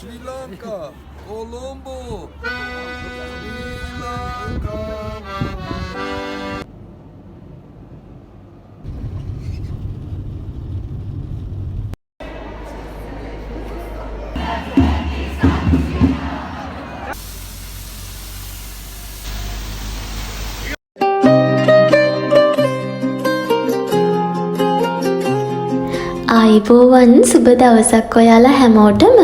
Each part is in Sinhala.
Sri Lanka, Colombo, Sri Lanka. ආයිබෝවන් සුබ දවසක් ඔයාලා හැමෝටම.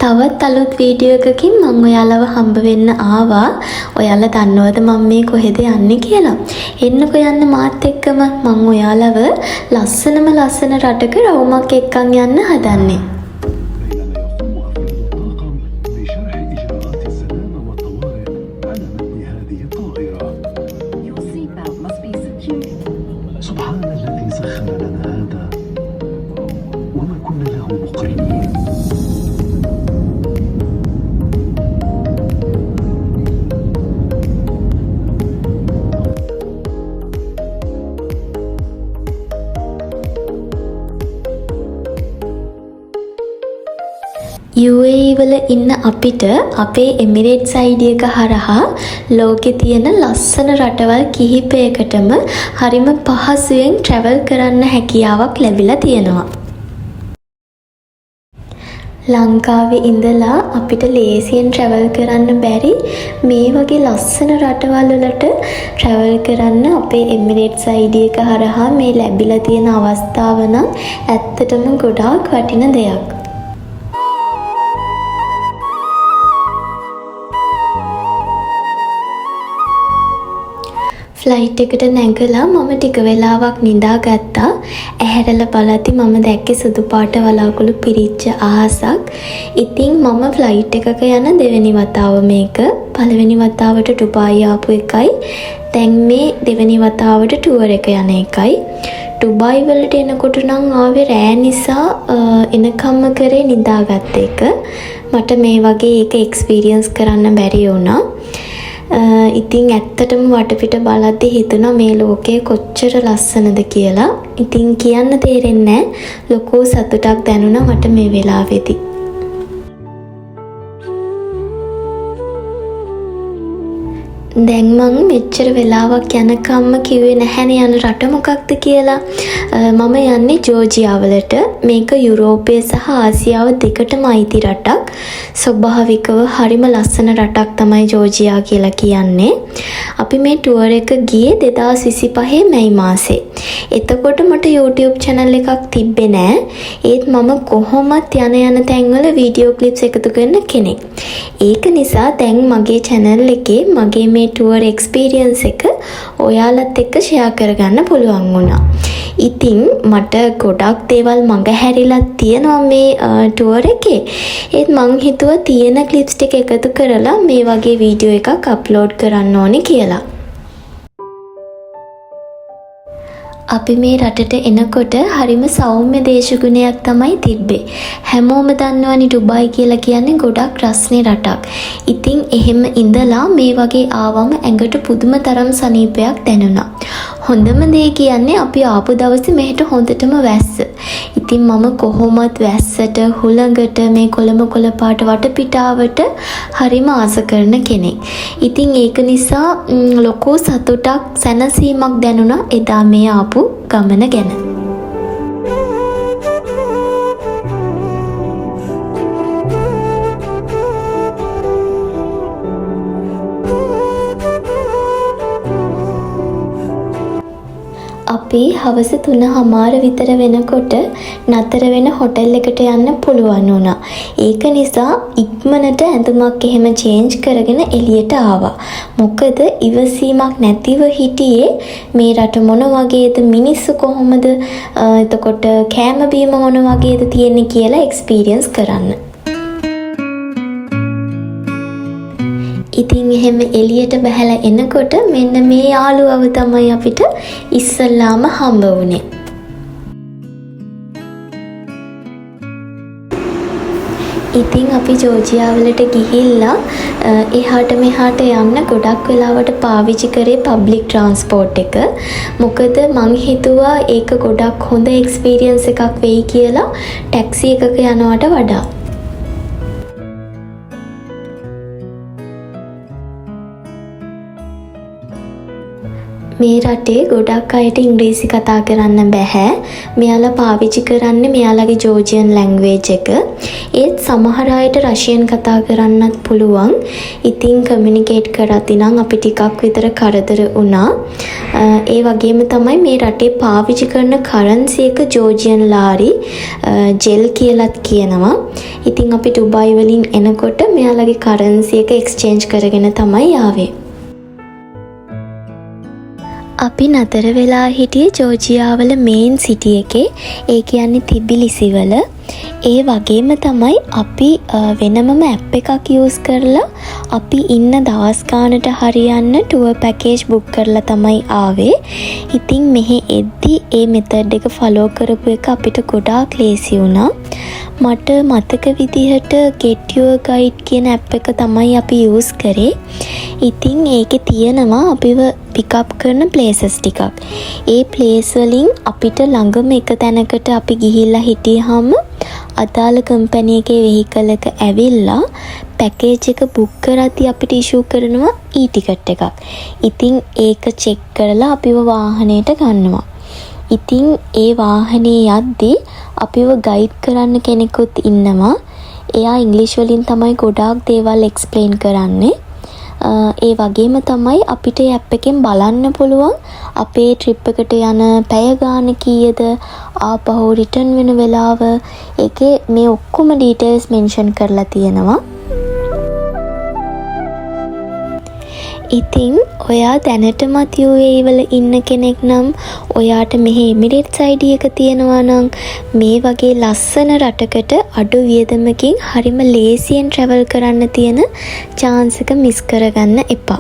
තවත් අලුත් වීඩියෝ එකකින් මම ඔයාලව හම්බ වෙන්න ආවා. ඔයාලා දන්නවද මම මේ කොහෙද යන්නේ කියලා? එන්නකෝ යන්න මාත් එක්කම. මම ඔයාලව ලස්සන රටක රවුමක් එක්කන් යන්න හදන්නේ. UAE වල ඉන්න අපිට අපේ එමිරේට්ස් ID එක හරහා ලෝකේ තියෙන ලස්සන රටවල් කිහිපයකටම හරිම පහසුවෙන් travel කරන්න හැකියාවක් ලැබිලා තියෙනවා. ලංකාවේ ඉඳලා අපිට ලේසියෙන් travel කරන්න බැරි මේ වගේ ලස්සන රටවල් වලට travel කරන්න අපේ එමිරේට්ස් ID එක හරහා මේ ලැබිලා තියෙන අවස්ථාව නම් ඇත්තටම ගොඩාක් වටින දෙයක්. ෆ්ලයිට් එකට නැගලා මම ටික වෙලාවක් නිදාගත්තා. ඇහැරලා බලද්දි මම දැක්කේ සුදු පාට වලාකුළු පිරිච්ච අහසක්. ඉතින් මම ෆ්ලයිට් එකක යන දෙවෙනි වතාව මේක. පළවෙනි වතාවට ඩුබායි ආපු එකයි. දැන් මේ දෙවෙනි වතාවට ටුවර් එක යන එකයි. ඩුබායි වලට එනකොට නම් ආවේ රෑ නිසා එනකම්ම කරේ නිදාගත්ත එක. මට මේ වගේ එක එක්ස්පීරියන්ස් කරන්න බැරි වුණා. ඉතින් ඇත්තටම වටපිට බලද්දි හිතුණා මේ ලෝකය කොච්චර ලස්සනද කියලා. ඉතින් කියන්න තේරෙන්නේ නැහැ. ලොකු සතුටක් දැනුණා මට මේ වෙලාවේදී. දැන් මං මෙච්චර වෙලාවක් යනකම්ම කිව්වේ නැහැනේ යන රට මොකක්ද කියලා. මම යන්නේ ජෝර්ජියා වලට. මේක යුරෝපය සහ ආසියාව දෙකටම අයිති රටක්. ස්වභාවිකව හරිම ලස්සන රටක් තමයි ජෝර්ජියා කියලා කියන්නේ. අපි මේ ටුවර් එක ගියේ 2025 මැයි මාසේ. එතකොට මට YouTube channel එකක් තිබ්බේ නෑ. ඒත් මම කොහොමත් යන තැන්වල වීඩියෝ ක්ලිප්ස් එකතු කරන කෙනෙක්. ඒක නිසා දැන් මගේ channel එකේ මගේ මේ ටුවර් එක්ස්පීරියන්ස් එක ඔයාලත් එක්ක ෂෙයා කරගන්න පුළුවන් වුණා. ඉතින් මට ගොඩක් දේවල් මගහැරිලා තියෙනවා මේ ටුවර් එකේ. ඒත් මං හිතුවා තියෙන ක්ලිප්ස් ටික එකතු කරලා මේ වගේ වීඩියෝ එකක් අප්ලෝඩ් කරන්න ඕනේ කියලා. අපි මේ රටට එනකොට හරිම සෞම්‍ය දේශගුණයක් තමයි තිබ්බේ. හැමෝම දන්නවනේ ඩුබායි කියලා කියන්නේ ගොඩක් රස්නේ රටක්. ඉතින් එහෙම ඉඳලා මේ වගේ ආවම ඇඟට පුදුම තරම් සනීපයක් දැනුණා. හොඳම දේ කියන්නේ අපි ආපු දවසේ මෙහෙට හොඳටම වැස්ස. ඉතින් මම කොහොමත් වැස්සට, හුළඟට, මේ කොළම පාට වටපිටාවට හරිම ආස කරන කෙනෙක්. ඉතින් ඒක නිසා ලොකු සතුටක්, සැනසීමක් දැනුණා එදා මේ ආපු ගමන ගැන. අපි හවස 3:00 විතර වෙනකොට නතර වෙන හොටෙල් එකට යන්න පුළුවන් වුණා. ඒක නිසා ඉක්මනට ඇඳුමක් එහෙම චේන්ජ් කරගෙන එළියට ආවා. මොකද ඉවසීමක් නැතිව හිටියේ මේ රට මොන වගේද, මිනිස්සු කොහොමද, එතකොට කෑම බීම මොන වගේද තියෙන්නේ කියලා එක්ස්පීරියන්ස් කරන්න. ඉතින් එහෙම එළියට බහලා එනකොට මෙන්න මේ යාළුවව තමයි අපිට ඉස්සල්ලාම හම්බ වුණේ. ඉතින් අපි ජෝර්ජියා වලට ගිහිල්ලා එහාට මෙහාට යන්න ගොඩක් වෙලාවට පාවිච්චි කරේ පබ්ලික් ට්‍රාන්ස්පෝර්ට් එක. මොකද මං හිතුවා ඒක ගොඩක් හොඳ එක්ස්පීරියන්ස් එකක් වෙයි කියලා ටැක්සි එකක යනවට වඩා. මේ රටේ ගොඩක් අයට ඉංග්‍රීසි කතා කරන්න බැහැ. මෙයාලා පාවිච්චි කරන්නේ මෙයාලගේ ජෝර්ජියන් ලැන්ග්වේජ් එක. ඒත් සමහර අයට රෂියන් කතා කරන්නත් පුළුවන්. ඉතින් කමියුනිකේට් කරද්දී නම් අපි ටිකක් විතර කරදර වුණා. ඒ වගේම තමයි මේ රටේ පාවිච්චි කරන කරන්සි එක ජෝර්ජියන් ලාරි ජෙල් කියලාත් කියනවා. ඉතින් අපි ඩුබායි වලින් එනකොට මෙයාලගේ කරන්සි එක එක්ස්චේන්ජ් කරගෙන තමයි ආවේ. අපි නතර වෙලා හිටියේ ජෝර්ජියාවල මේන් සිටි එකේ. ඒ කියන්නේ තිබිලිසිවල. ඒ වගේම තමයි අපි වෙනමම ඇප් එකක් යූස් කරලා අපි ඉන්න දවස් ගානට හරියන්න ටුවර් පැකේජ් බුක් කරලා තමයි ආවේ. ඉතින් මෙහි එද්දි ඒ මෙතඩ් එක ෆලෝ කරපු එක අපිට ගොඩාක් ලේසි වුණා. මට මතක විදිහට Get Your Guide කියන ඇප් එක තමයි අපි යූස් කරේ. ඉතින් ඒකේ තියෙනවා අපිව පිකප් කරන ප්ලේසස් ටිකක්. ඒ ප්ලේස් වලින් අපිට ළඟම එක තැනකට අපි ගිහිල්ලා හිටියාම අදාළ කම්පැනි එකේ වෙහිකල් එක ඇවිල්ලා පැකේජ් එක බුක් කරද්දී අපිට ඉෂුව කරනවා ටිකට් එකක්. ඉතින් ඒක චෙක් කරලා අපිව වාහනයට ගන්නවා. ඉතින් ඒ වාහනේ යද්දී අපිව ගයිඩ් කරන්න කෙනෙකුත් ඉන්නවා. එයා ඉංග්‍රීසි වලින් තමයි ගොඩාක් දේවල් එක්ස්ප්ලেইন කරන්නේ. ඒ වගේම තමයි අපිට ඇප් එකෙන් බලන්න පුළුවන් අපේ ට්‍රිප් එකට යන පැය ගාන කීයද, ආපහු රිටර්න් වෙන වෙලාව. ඒකේ මේ ඔක්කොම ඩීටේල්ස් මෙන්ෂන් කරලා තියෙනවා. ඉතින් ඔයා දැනටමත් UAE වල ඉන්න කෙනෙක් නම් ඔයාට මෙහි එමිරේට්ස් ID එක තියෙනවා නම් මේ වගේ ලස්සන රටකට අඩු වියදමකින් හරිම ලේසියෙන් travel කරන්න තියෙන chance එක මිස් කරගන්න එපා.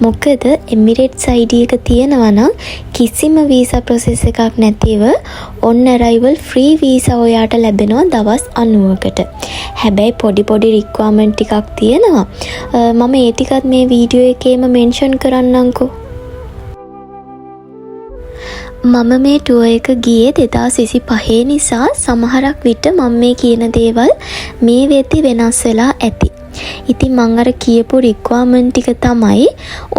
මොකද එමිරේට්ස් ID එක තියෙනවා නම් කිසිම වීසා process එකක් නැතිව on arrival free visa ඔයාට ලැබෙනවා දවස් 90කට. හැබැයි පොඩි requirement ටිකක් තියෙනවා. මම ඒ ටිකත් මේ වීඩියෝ එකේම මෙන්ෂන් කරන්නම්කෝ. මම මේ ටුවර් එක ගියේ 2025 නිසා සමහරක් විට මම මේ කියන දේවල් මේ වෙද්දි වෙනස් වෙලා ඇති. ඉතින් මම අර කියපු රික්වයර්මන්ට් ටික තමයි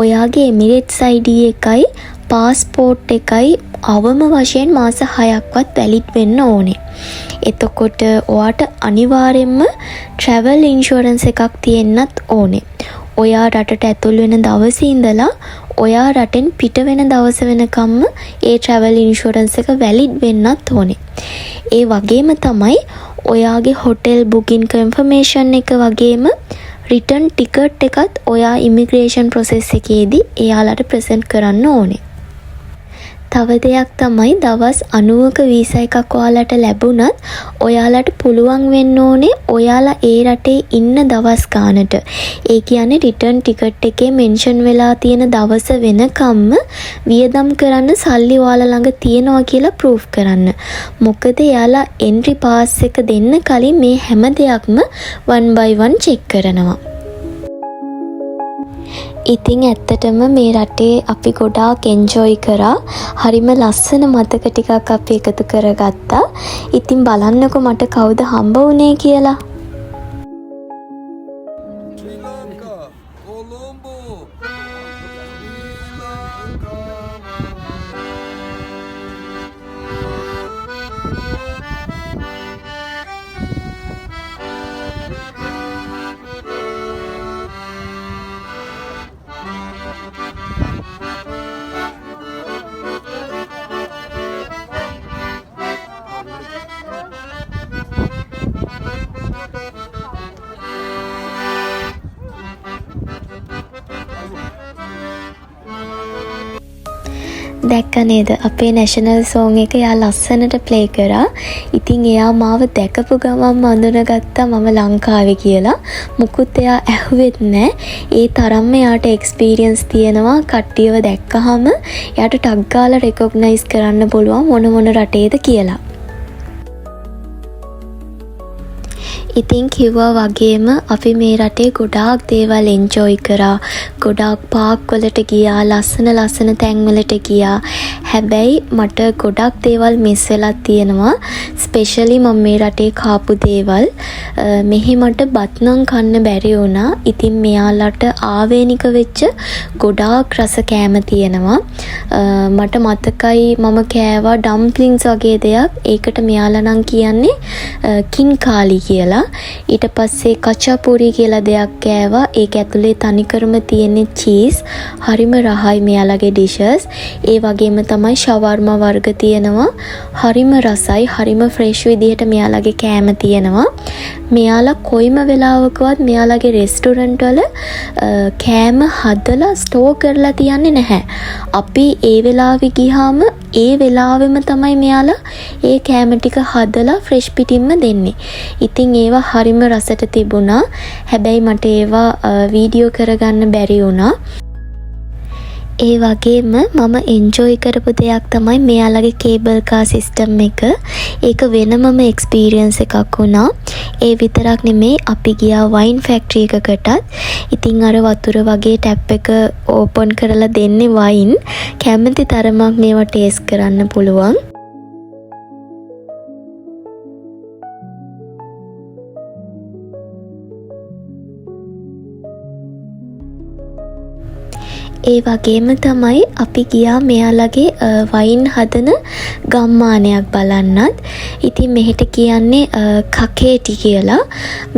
ඔයාගේ එමිරේට්ස් ID එකයි පාස්පෝර්ට් එකයි අවම වශයෙන් මාස 6ක්වත් වැලිඩ් වෙන්න ඕනේ. එතකොට ඔයාට අනිවාර්යයෙන්ම travel insurance එකක් තියෙන්නත් ඕනේ. ඔයා රටට ඇතුල් වෙන දවසේ ඉඳලා ඔයා රටෙන් පිට වෙන දවස වෙනකම්ම ඒ travel insurance එක වැලිඩ් වෙන්නත් ඕනේ. ඒ වගේම තමයි ඔයාගේ hotel booking confirmation එක වගේම return ticket එකත් ඔයා immigration process එකේදී එයාලට present කරන්න ඕනේ. තව දෙයක් තමයි දවස් 90ක වීසා එකක් ඔයාලට ලැබුණත් ඔයාලට පුළුවන් වෙන්න ඕනේ ඔයාලා ඒ රටේ ඉන්න දවස් ගානට. ඒ කියන්නේ රිටර්න් ටිකට් එකේ මෙන්ෂන් වෙලා තියෙන දවස වෙනකම්ම වියදම් කරන්න සල්ලි ඔයාලා ළඟ තියෙනවා කියලා ප්‍රූෆ් කරන්න. මොකද එයාලා එන්ට්‍රි පාස් එක දෙන්න කලින් මේ හැම දෙයක්ම one by one චෙක් කරනවා. ඉතින් ඇත්තටම මේ රටේ අපි ගොඩාක් එන්ජොයි කරා. හරිම ලස්සන මතක ටිකක් අපි එකතු කරගත්තා. ඉතින් බලන්නකො මට කවුද හම්බ වුණේ කියලා. Sri Lanka, Colombo, Sri Lanka. දැක්ක නේද අපේ නැෂනල් සෝන් එක එයා ලස්සනට ප්ලේ කරා. ඉතින් එයා මාව දැකපු ගමන්ම අඳුනගත්තා මම ලංකාවේ කියලා. මුකුත් එයා ඇහුවෙත් නෑ. ඒ තරම්ම එයාට එක්ස්පීරියන්ස් තියෙනවා. කට්ටියව දැක්කහම එයාට ටග් ගාලා රෙකොග්නයිස් කරන්න පුළුවන් මොන රටේද කියලා. ඉතින් කිව්වා වගේම අපි මේ රටේ ගොඩාක් දේවල් එන්ජොයි කරා. ගොඩාක් පාක් වලට ගියා, ලස්සන තැන් වලට ගියා. හැබැයි මට ගොඩක් දේවල් මිස් වෙලා තියෙනවා. ස්පෙෂලි මම මේ රටේ කාපු දේවල්. මෙහි මට බත් නම් කන්න බැරි වුණා. ඉතින් මෙයාලට ආවේනික වෙච්ච ගොඩාක් රස කෑම තියෙනවා. මට මතකයි මම කෑවා ඩම්ප්ලින්ග්ස් වගේ දෙයක්. ඒකට මෙයාලා නම් කියන්නේ කින්කාලි කියලා. ඊට පස්සේ කචාපුරි කියලා දෙයක් කෑවා. ඒක ඇතුලේ තනිකරම තියෙන චීස්. හරිම රහයි මෙයාලගේ ඩිෂස්. ඒ වගේම තමයි ෂවර්මා වර්ග තියෙනවා. හරිම රසයි, හරිම ෆ්‍රෙෂ් විදිහට මෙයාලගේ කෑම තියෙනවා. මෙයාලා කොයිම වෙලාවකවත් මෙයාලගේ රෙස්ටොරන්ට් වල කෑම හදලා ස්ටෝර් කරලා තියන්නේ නැහැ. අපි ඒ වෙලාවෙ ගියාම ඒ වෙලාවෙම තමයි මෙයාලා ඒ කෑම ටික හදලා ෆ්‍රෙෂ් පිටින්ම දෙන්නේ. ඉතින් ඒවා හරිම රසට තිබුණා. හැබැයි මට ඒවා වීඩියෝ කරගන්න බැරි වුණා. ඒ වගේම මම එන්ජොයි කරපු දෙයක් තමයි මෙයාලගේ කේබල් කාර් සිස්ටම් එක. ඒක වෙනමම එක්ස්පීරියන්ස් එකක් වුණා. ඒ විතරක් නෙමෙයි අපි ගියා වයින් ෆැක්ටරි එකකටත්. ඉතින් අර වතුර වගේ ටැප් එක ඕපන් කරලා දෙන්නේ වයින්. කැමති තරමක් මේවා ටේස්ට් කරන්න පුළුවන්. ඒ වගේම තමයි අපි ගියා මෙයාලගේ වයින් හදන ගම්මානයක් බලන්නත්. ඉතින් මෙහෙට කියන්නේ කකේටි කියලා.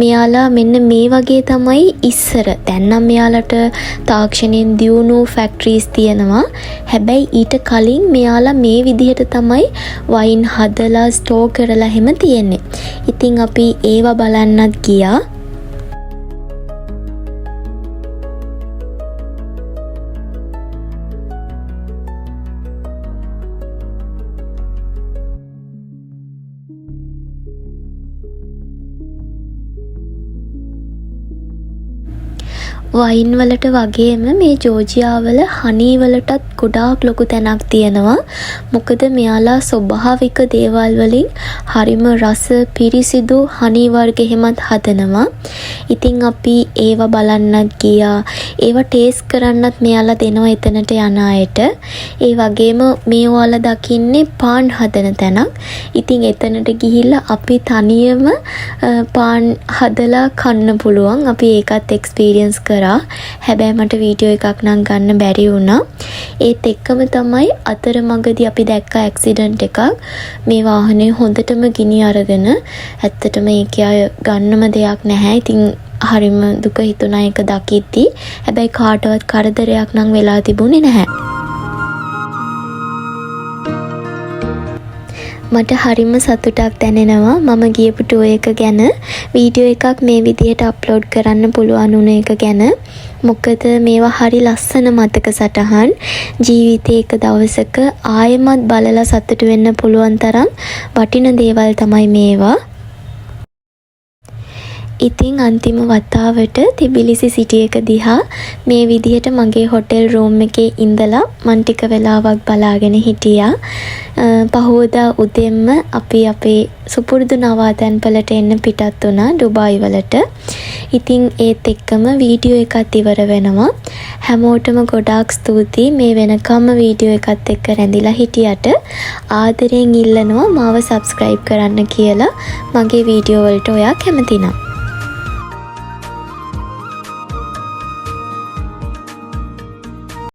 මෙයාලා මෙන්න මේ වගේ තමයි ඉස්සර. දැන් නම් මෙයාලට තාක්ෂණයෙන් දියුණු ෆැක්ටරිස් තියෙනවා. හැබැයි ඊට කලින් මෙයාලා මේ විදිහට තමයි වයින් හදලා ස්ටෝර් කරලා හැම තියෙන්නේ. ඉතින් අපි ඒවා බලන්නත් ගියා. වයින් වලට වගේම මේ ජෝර්ජියාවල හනී වලටත් ගොඩාක් ලොකු තැනක් තියෙනවා. මොකද මෙයාලා ස්වභාවික දේවල් වලින් හරිම රස පිරිසිදු හනී වර්ග එහෙමත් හදනවා. ඉතින් අපි ඒවා බලන්නත් ගියා. ඒවා ටේස්ට් කරන්නත් මෙයාලා දෙනවා එතනට යන අයට. ඒ වගේම මේ ඔයාලා දකින්නේ පාන් හදන තැනක්. ඉතින් එතනට ගිහිල්ලා අපි තනියම පාන් හදලා කන්න පුළුවන්. අපි ඒකත් එක්ස්පීරියන්ස් කරා. හැබැයි මට වීඩියෝ එකක් නම් ගන්න බැරි වුණා. ඒත් එක්කම තමයි අතරමඟදී අපි දැක්ක ඇක්සිඩන්ට් එකක්. මේ වාහනේ හොඳටම ගිනි අරගෙන ඇත්තටම ඒකේ අය ගන්නම දෙයක් නැහැ. ඉතින් හරිම දුක හිතුණා ඒක දකිද්දි. හැබැයි කාටවත් කරදරයක් නම් වෙලා තිබුණේ නැහැ. මට හරිම සතුටක් දැනෙනවා මම ගියපු ටුවර් එක ගැන. වීඩියෝ එකක් මේ විදිහට අප්ලෝඩ් කරන්න පුළුවන් වුණ එක ගැන. මොකද මේවා හරි ලස්සන මතක සටහන්. ජීවිතේ එක දවසක ආයෙමත් බලලා සතුටු වෙන්න පුළුවන් තරම් වටින දේවල් තමයි මේවා. ඉතින් අන්තිම වතාවට තිබිලිසි සිටි එක දිහා මේ විදිහට මගේ හොටෙල් රූම් එකේ ඉඳලා මන් ටික වෙලාවක් බලාගෙන හිටියා. පහෝදා උදෙන්ම අපි අපේ සුපුරුදු නවාතැන්පලට එන්න පිටත් වුණා ඩුබායි වලට. ඉතින් ඒත් එක්කම වීඩියෝ එකත් ඉවර වෙනවා. හැමෝටම ගොඩාක් ස්තුතියි මේ වෙනකම්ම වීඩියෝ එකත් එක්ක රැඳිලා හිටියට. ආදරයෙන් ඉල්ලනවා මාව සබ්ස්ක්‍රයිබ් කරන්න කියලා මගේ වීඩියෝ වලට ඔයා කැමති නම්.